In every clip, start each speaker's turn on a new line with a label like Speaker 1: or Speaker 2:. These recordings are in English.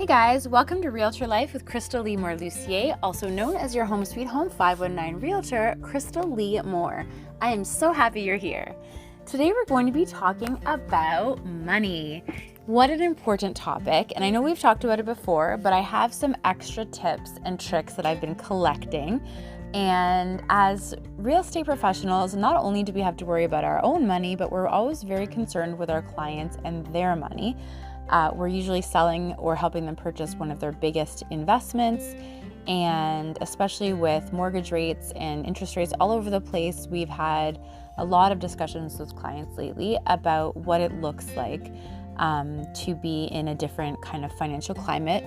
Speaker 1: Hey guys, welcome to Realtor Life with Krystal Lucier, also known as your Home Sweet Home 519 Realtor, Krystal Lee Moore. I am so happy you're here. Today we're going to be talking about money. What an important topic, and I know we've talked about it before, but I have some extra tips and tricks that I've been collecting. And as real estate professionals, not only do we have to worry about our own money, but we're always very concerned with our clients and their money. We're usually selling or helping them purchase one of their biggest investments, and especially with mortgage rates and interest rates all over the place, we've had a lot of discussions with clients lately about what it looks like to be in a different kind of financial climate.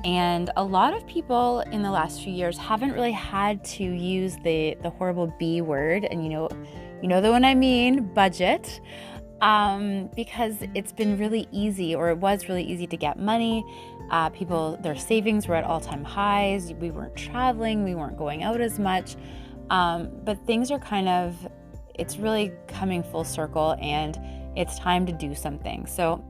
Speaker 1: And a lot of people in the last few years haven't really had to use the horrible B word, and you know the one I mean, budget. Because it's been really easy, or it was really easy to get money. Their savings were at all-time highs. We weren't traveling, we weren't going out as much. But things are it's really coming full circle, and it's time to do something. So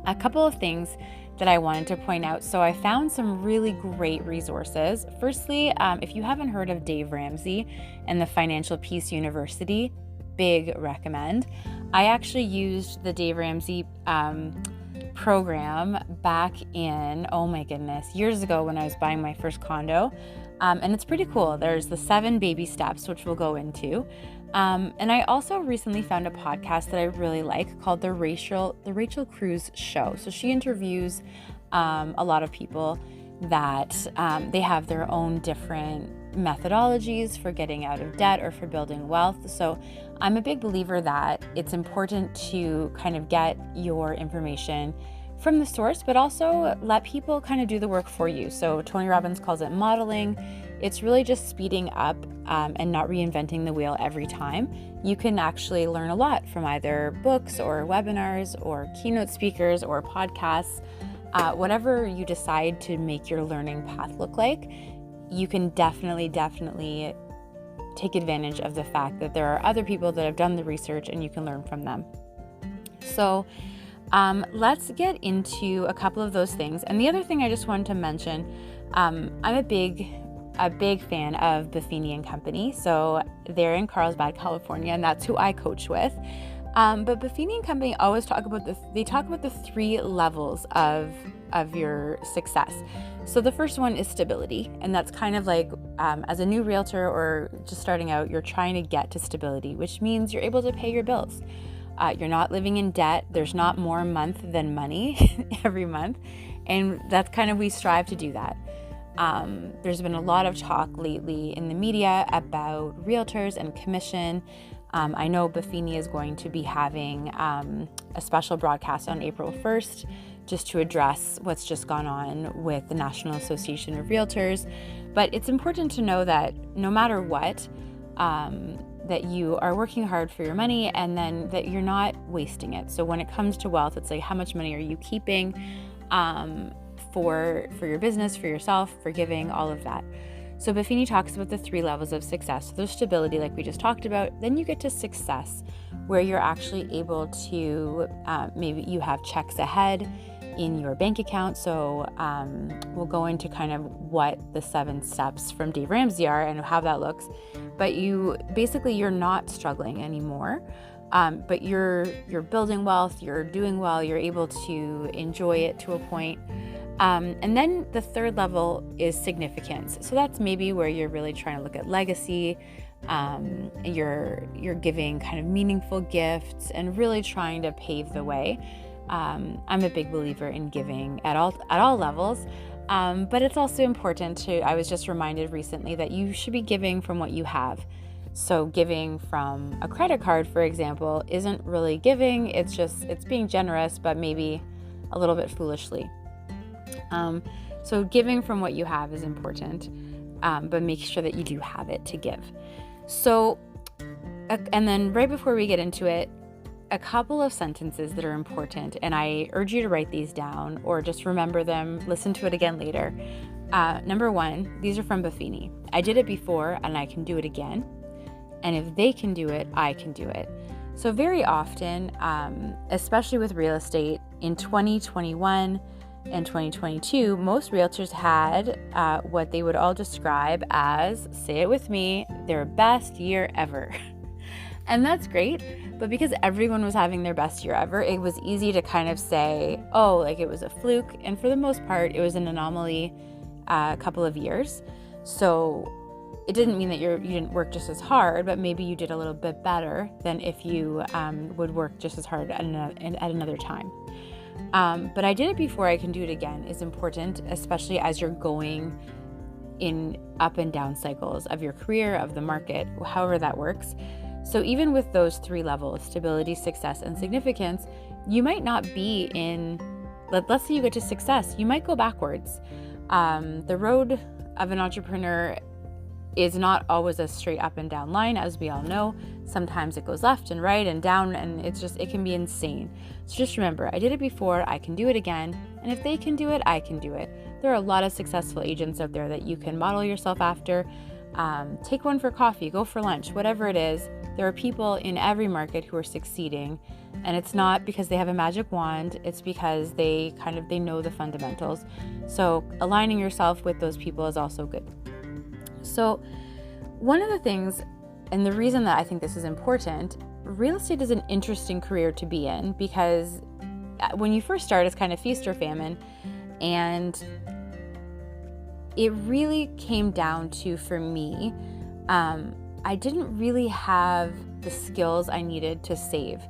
Speaker 1: a couple of things that I wanted to point out. So I found some really great resources. Firstly, if you haven't heard of Dave Ramsay and the Financial Peace University, big recommend. I actually used the Dave Ramsay program back in, oh my goodness, years ago when I was buying my first condo. And it's pretty cool. There's the 7 baby steps, which we'll go into. And I also recently found a podcast that I really like called the Rachel Cruze Show. So she interviews a lot of people that they have their own different methodologies for getting out of debt or for building wealth. So I'm a big believer that it's important to kind of get your information from the source, but also let people kind of do the work for you. So Tony Robbins calls it modeling. It's really just speeding up and not reinventing the wheel every time. You can actually learn a lot from either books or webinars or keynote speakers or podcasts. Whatever you decide to make your learning path look like, you can definitely take advantage of the fact that there are other people that have done the research and you can learn from them. So let's get into a couple of those things. And the other thing I just wanted to mention, I'm a big fan of Buffini and Company. So they're in Carlsbad, California, and that's who I coach with. But Buffini and Company always talk about the 3 levels of your success. So the first one is stability, and that's kind of like as a new realtor or just starting out, you're trying to get to stability, which means you're able to pay your bills. You're not living in debt. There's not more month than money every month, and that's kind of, we strive to do that. There's been a lot of talk lately in the media about realtors and commission. I know Buffini is going to be having a special broadcast on April 1st just to address what's just gone on with the National Association of Realtors. But it's important to know that no matter what, that you are working hard for your money and then that you're not wasting it. So when it comes to wealth, it's like, how much money are you keeping for your business, for yourself, for giving, all of that. So Buffini talks about the 3 levels of success. So there's stability, like we just talked about. Then you get to success, where you're actually able to, maybe you have checks ahead in your bank account. So we'll go into kind of what the 7 steps from Dave Ramsay are and how that looks. But you're not struggling anymore. But you're building wealth, you're doing well, you're able to enjoy it to a point. And then the 3rd level is significance. So that's maybe where you're really trying to look at legacy. You're giving kind of meaningful gifts and really trying to pave the way. I'm a big believer in giving at all levels. But it's also important I was just reminded recently that you should be giving from what you have. So giving from a credit card, for example, isn't really giving. It's being generous, but maybe a little bit foolishly. So giving from what you have is important, but make sure that you do have it to give. So, and then right before we get into it, a couple of sentences that are important, and I urge you to write these down or just remember them, listen to it again later. Number 1, these are from Buffini. I did it before and I can do it again. And if they can do it, I can do it. So very often, especially with real estate in 2021, in 2022, most realtors had what they would all describe as, say it with me, their best year ever. And that's great, but because everyone was having their best year ever, it was easy to kind of say, oh, like it was a fluke. And for the most part, it was an anomaly a couple of years. So it didn't mean that you didn't work just as hard, but maybe you did a little bit better than if you would work just as hard at another time. But I did it before, I can do it again is important, especially as you're going in up and down cycles of your career, of the market, however that works. So even with those 3 levels, stability, success, and significance, you might not be in, let's say you get to success, you might go backwards. The road of an entrepreneur is not always a straight up and down line, as we all know. Sometimes it goes left and right and down, and it can be insane. So just remember, I did it before, I can do it again, and if they can do it, I can do it. There are a lot of successful agents out there that you can model yourself after. Take one for coffee, go for lunch, whatever it is. There are people in every market who are succeeding, and it's not because they have a magic wand, it's because they know the fundamentals. So aligning yourself with those people is also good. So one of the things, and the reason that I think this is important, real estate is an interesting career to be in, because when you first start, it's kind of feast or famine. And it really came down to, for me, I didn't really have the skills I needed to save.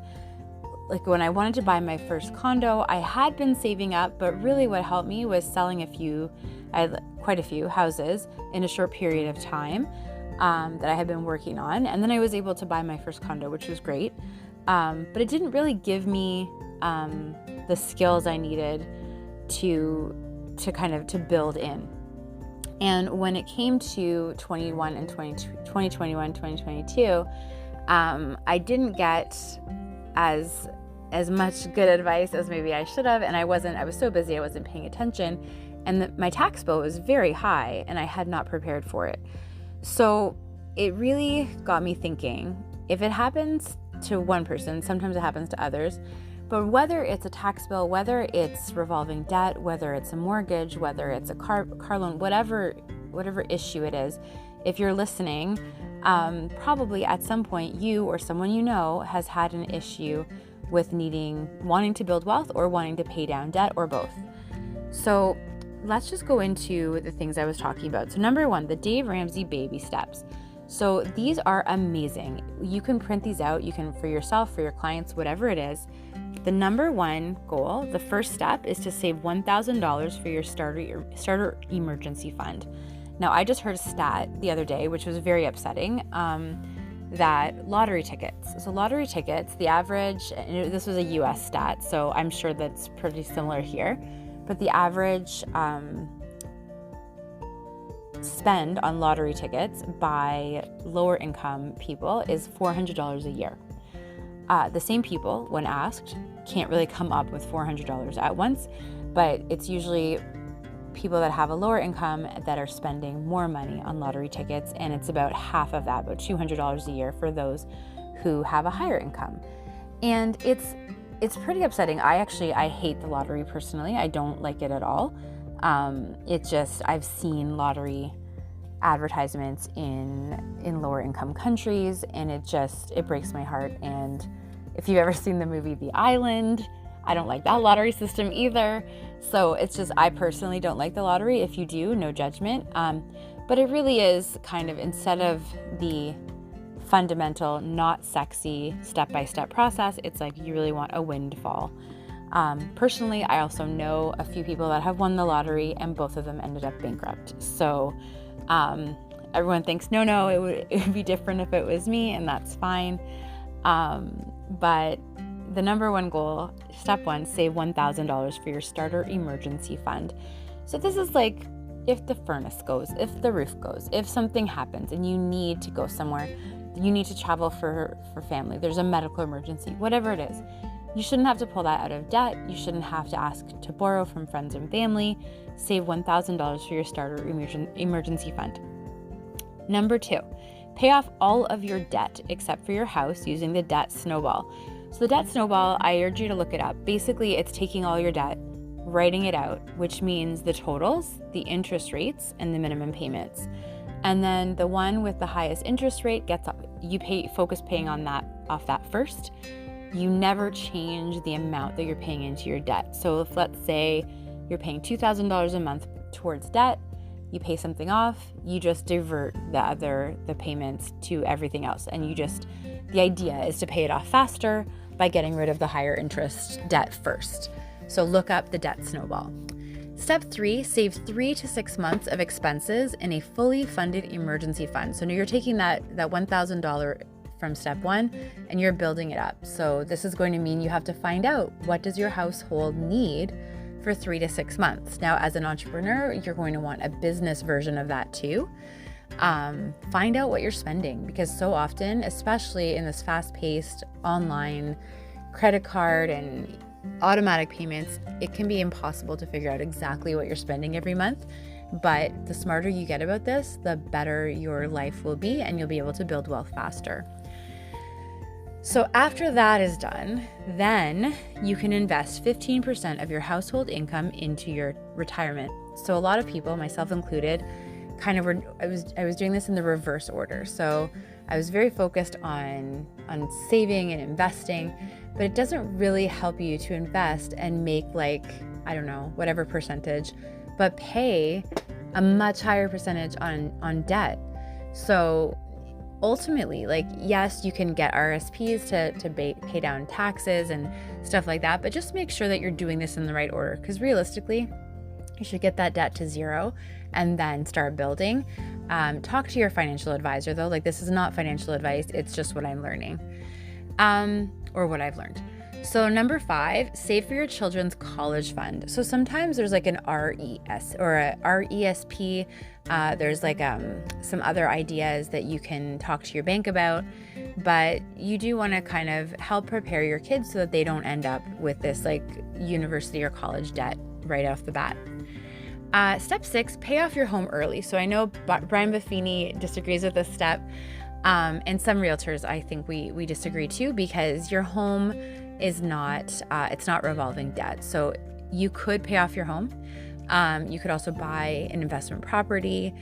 Speaker 1: Like when I wanted to buy my first condo, I had been saving up, but really what helped me was selling quite a few houses in a short period of time that I had been working on. And then I was able to buy my first condo, which was great. But it didn't really give me the skills I needed to build in. And when it came to 2021, 2022, I didn't get as much good advice as maybe I should have. And I was so busy, I wasn't paying attention. And my tax bill was very high, and I had not prepared for it. So it really got me thinking, if it happens to one person, sometimes it happens to others, but whether it's a tax bill, whether it's revolving debt, whether it's a mortgage, whether it's a car loan, whatever issue it is, if you're listening, probably at some point you or someone you know has had an issue with wanting to build wealth or wanting to pay down debt, or both. So let's just go into the things I was talking about. So number 1, the Dave Ramsay baby steps. So these are amazing. You can print these out. You can, for yourself, for your clients, whatever it is. The number 1 goal, the first step, is to save $1,000 for your starter emergency fund. Now, I just heard a stat the other day, which was very upsetting, that lottery tickets. So lottery tickets, the average, and this was a US stat, so I'm sure that's pretty similar here, but the average spend on lottery tickets by lower income people is $400 a year. The same people, when asked, can't really come up with $400 at once, but it's usually people that have a lower income that are spending more money on lottery tickets, and it's about half of that, about $200 a year for those who have a higher income. And it's pretty upsetting. I hate the lottery personally. I don't like it at all. I've seen lottery advertisements in lower income countries, and it breaks my heart. And if you've ever seen the movie The Island, I don't like that lottery system either. So I personally don't like the lottery. If you do, no judgment. But it really is kind of, instead of the fundamental, not sexy step-by-step process, it's like you really want a windfall. Personally, I also know a few people that have won the lottery, and both of them ended up bankrupt. So everyone thinks, no, it would be different if it was me, and that's fine. But the number 1 goal, step 1, save $1,000 for your starter emergency fund. So this is like if the furnace goes, if the roof goes, if something happens and you need to go somewhere, you need to travel for family, there's a medical emergency, whatever it is. You shouldn't have to pull that out of debt. You shouldn't have to ask to borrow from friends and family. Save $1,000 for your starter emergency fund. Number 2, pay off all of your debt except for your house using the debt snowball. So the debt snowball, I urge you to look it up. Basically, it's taking all your debt, writing it out, which means the totals, the interest rates, and the minimum payments. And then the one with the highest interest rate focus paying on that off that first. You never change the amount that you're paying into your debt. So if, let's say, you're paying $2,000 a month towards debt, you pay something off, you just divert the payments to everything else. And the idea is to pay it off faster by getting rid of the higher interest debt first. So look up the debt snowball. Step 3, save 3 to 6 months of expenses in a fully funded emergency fund. So now you're taking that $1,000 from step 1 and you're building it up. So this is going to mean you have to find out, what does your household need for 3 to 6 months? Now, as an entrepreneur, you're going to want a business version of that too. Find out what you're spending, because so often, especially in this fast-paced online credit card and automatic payments, it can be impossible to figure out exactly what you're spending every month. But the smarter you get about this, the better your life will be, and you'll be able to build wealth faster. So after that is done, then you can invest 15% of your household income into your retirement. So a lot of people, myself included, I was doing this in the reverse order. So I was very focused on saving and investing, but it doesn't really help you to invest and make whatever percentage, but pay a much higher percentage on debt. So ultimately, yes, you can get RSPs to pay down taxes and stuff like that, but just make sure that you're doing this in the right order, because realistically, you should get that debt to zero and then start building. Talk to your financial advisor though. This is not financial advice. It's just what I'm learning, or what I've learned. So number 5, save for your children's college fund. So sometimes there's an RES or a RESP. There's some other ideas that you can talk to your bank about, but you do want to kind of help prepare your kids so that they don't end up with this university or college debt right off the bat. Step 6, pay off your home early. So I know Brian Buffini disagrees with this step, and some realtors, I think we disagree too, because your home is not, it's not revolving debt. So you could pay off your home. You could also buy an investment property.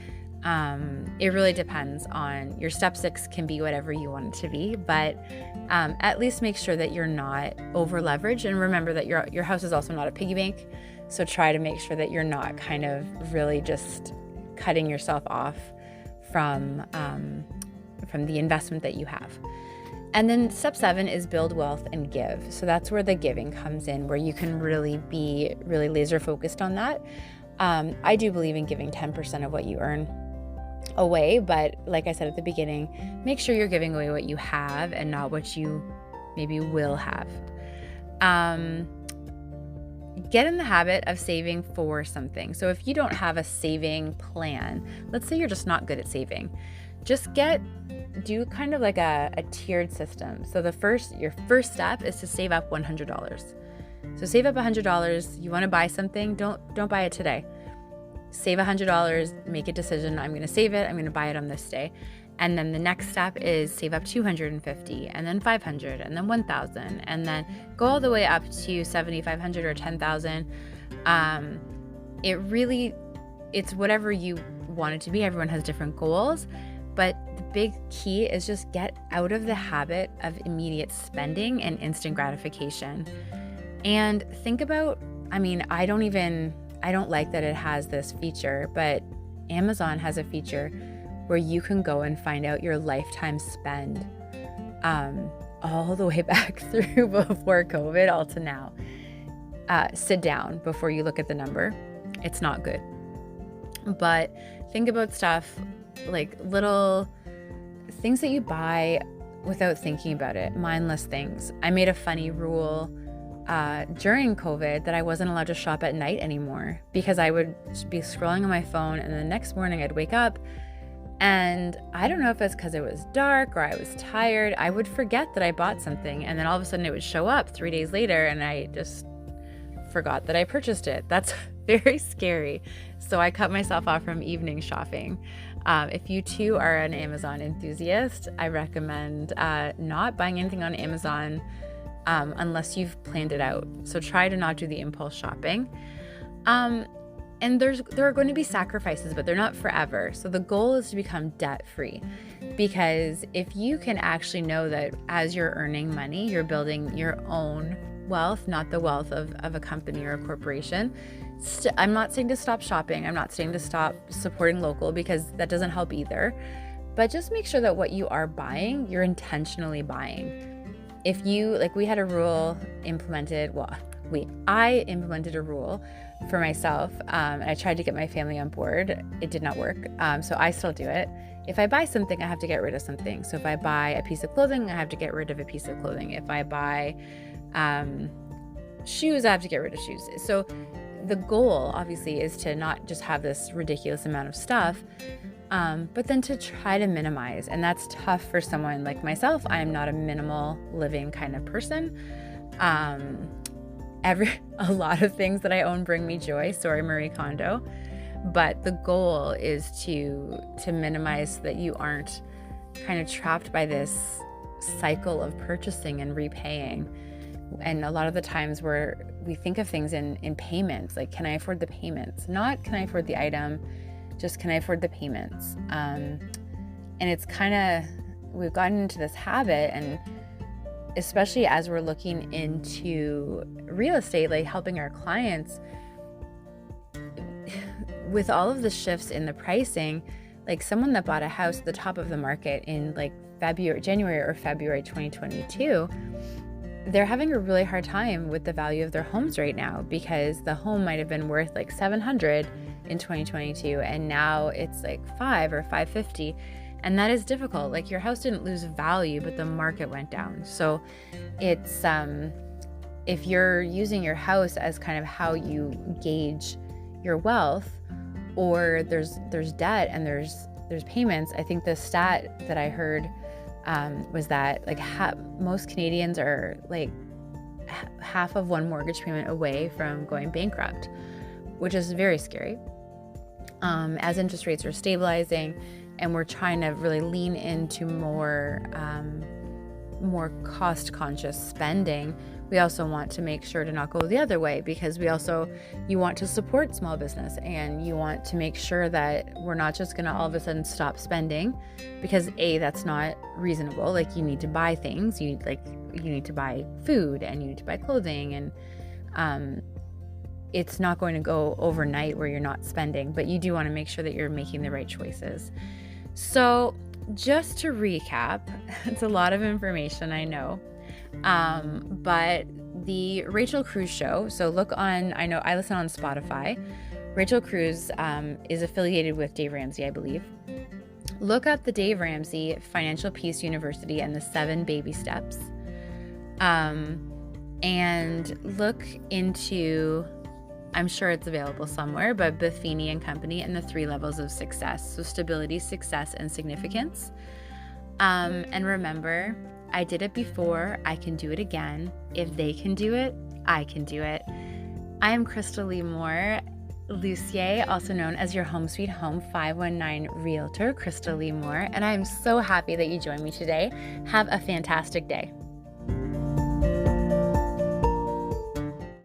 Speaker 1: It really depends on your step 6 can be whatever you want it to be, but at least make sure that you're not over leveraged, and remember that your house is also not a piggy bank. So try to make sure that you're not kind of really just cutting yourself off from the investment that you have. And then step 7 is build wealth and give. So that's where the giving comes in, where you can really be really laser focused on that. I do believe in giving 10% of what you earn away, but like I said at the beginning, make sure you're giving away what you have and not what you maybe will have. Get in the habit of saving for something. So if you don't have a saving plan, let's say you're just not good at saving, just do kind of a tiered system. So your first step is to save up $100. So save up $100. You want to buy something, don't buy it today. Save $100, make a decision. I'm going to save it. I'm going to buy it on this day. And then the next step is save up $250, and then $500, and then $1,000, and then go all the way up to $7,500 or $10,000. It's whatever you want it to be. Everyone has different goals, but the big key is just get out of the habit of immediate spending and instant gratification. And think about, I don't like that it has this feature, but Amazon has a feature where you can go and find out your lifetime spend, all the way back through before COVID, all to now. Sit down before you look at the number. It's not good. But think about stuff like little things that you buy without thinking about it, mindless things. I made a funny rule during COVID that I wasn't allowed to shop at night anymore, because I would be scrolling on my phone and the next morning I'd wake up and I don't know if it's because it was dark or I was tired, I would forget that I bought something, and then all of a sudden it would show up 3 days later and I just forgot that I purchased it. That's very scary. So I cut myself off from evening shopping. If you too are an Amazon enthusiast, I recommend not buying anything on Amazon unless you've planned it out. So try to not do the impulse shopping. Um, and there are going to be sacrifices, but they're not forever. So the goal is to become debt free, because if you can actually know that as you're earning money, you're building your own wealth, not the wealth of a company or a corporation. I'm not saying to stop shopping. I'm not saying to stop supporting local, because that doesn't help either. But just make sure that what you are buying, you're intentionally buying. If you, like, we had a rule implemented, I implemented a rule for myself, and I tried to get my family on board. It did not work, so I still do it. If I buy something, I have to get rid of something. So if I buy a piece of clothing, I have to get rid of a piece of clothing. If I buy shoes, I have to get rid of shoes. So the goal, obviously, is to not just have this ridiculous amount of stuff, but then to try to minimize. And that's tough for someone like myself. I am not a minimal living kind of person. A lot of things that I own bring me joy. Sorry, Marie Kondo. But the goal is to minimize so that you aren't kind of trapped by this cycle of purchasing and repaying. And a lot of the times we think of things in payments, like, can I afford the payments? Not can I afford the item, just can I afford the payments? And it's kind of, we've gotten into this habit, and especially as we're looking into real estate, like helping our clients with all of the shifts in the pricing, like someone that bought a house at the top of the market in like January or February 2022, they're having a really hard time with the value of their homes right now, because the home might have been worth like $700 in 2022, and now it's like $500 or $550. And that is difficult. Like, your house didn't lose value, but the market went down. So it's, if you're using your house as kind of how you gauge your wealth, or there's debt and there's payments. I think the stat that I heard was that like most Canadians are like half of one mortgage payment away from going bankrupt, which is very scary. As interest rates are stabilizing, and we're trying to really lean into more cost-conscious spending, we also want to make sure to not go the other way, because you want to support small business, and you want to make sure that we're not just going to all of a sudden stop spending, because that's not reasonable. Like, you need to buy things, you need to buy food, and you need to buy clothing, and it's not going to go overnight where you're not spending, but you do want to make sure that you're making the right choices. So just to recap, it's a lot of information, I know. But the Rachel Cruze show, so I know I listen on Spotify. Rachel Cruze is affiliated with Dave Ramsay, I believe. Look up the Dave Ramsay Financial Peace University and the 7 baby steps. And look into, I'm sure it's available somewhere, but Buffini and Company and the 3 levels of success. So stability, success, and significance. And remember, I did it before, I can do it again. If they can do it, I can do it. I am Krystal Lee Moore, Lucier, also known as your Home Sweet Home 519 Realtor, Krystal Lee Moore, and I am so happy that you joined me today. Have a fantastic day.